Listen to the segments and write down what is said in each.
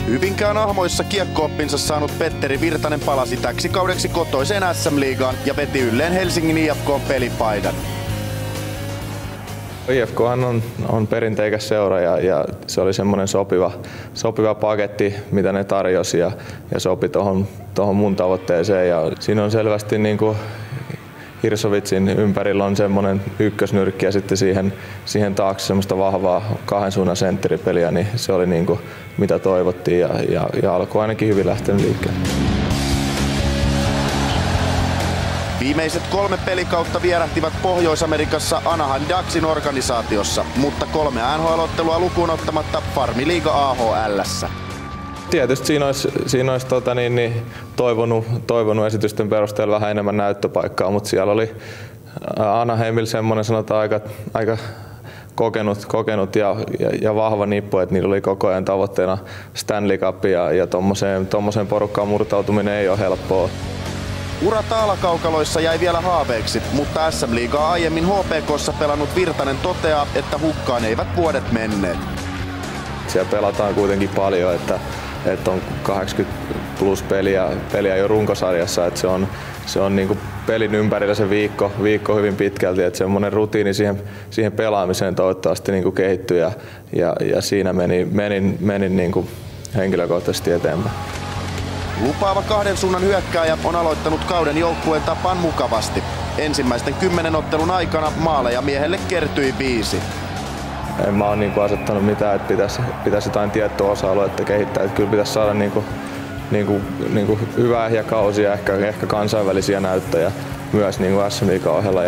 Hyvinkään Ahmoissa kiekko-oppinsa saanut Petteri Virtanen palasi täksi kaudeksi kotoiseen SM-liigaan ja veti ylleen Helsingin IFK:n pelipaidan. IFKhan on perinteikäs seura ja se oli semmoinen sopiva paketti, mitä ne tarjosi ja sopi tuohon mun tavoitteeseen. Ja siinä on selvästi niin kuin Hirsovitsin ympärillä on semmoinen ykkösnyrkki ja sitten siihen taakse semmoista vahvaa kahden suunnan sentteripeliä, niin se oli niin kuin mitä toivottiin ja alkoi ainakin hyvin lähtenyt liikkeelle. Viimeiset 3 pelikautta vierähtivät Pohjois-Amerikassa Anaheim Ducksin organisaatiossa, mutta 3 NHL-ottelua lukuun ottamatta Farmiliiga AHL:ssä. Tietysti siinä olisi toivonut esitysten perusteella vähän enemmän näyttöpaikkaa, mutta siellä oli Anaheimilla semmoinen sanotaan aika kokenut ja vahva nippu, että niillä oli koko ajan tavoitteena Stanley Cup ja tommoseen porukkaan murtautuminen ei ole helppoa. Ura taalakaukaloissa jäi vielä haaveeksi, mutta SM-liigaa aiemmin HPK:ssa pelannut Virtanen toteaa, että hukkaan eivät vuodet menneet. Siellä pelataan kuitenkin paljon, että on 80 plus peliä jo runkosarjassa, että se on niin kuin pelin ympärillä se viikko hyvin pitkälti, että semmoinen rutiini siihen pelaamiseen toivottavasti niin kuin kehittyy ja siinä menin niin kuin henkilökohtaisesti eteenpäin. Lupaava kahden suunnan hyökkääjä on aloittanut kauden joukkueen tapaan mukavasti. Ensimmäisten 10 ottelun aikana maaleja miehelle kertyi 5. En mä ole niin asettanut mitään, että pitäisi jotain tiettyä osa-aluetta kehittää. Että kyllä pitäisi saada niin kuin hyvää ja kausia, ehkä kansainvälisiä näyttöjä myös niin kuin SM-liigan ohella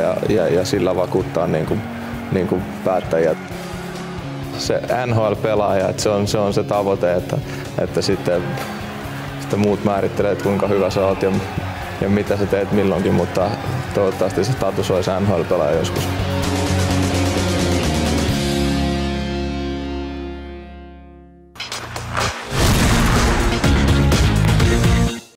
ja sillä vakuuttaa niin kuin päättäjät. Se NHL-pelaaja, että se on se tavoite, että sitten muut määrittelee, että kuinka hyvä sä oot ja mitä sä teet milloinkin, mutta toivottavasti se status olisi NHL-pelaaja joskus.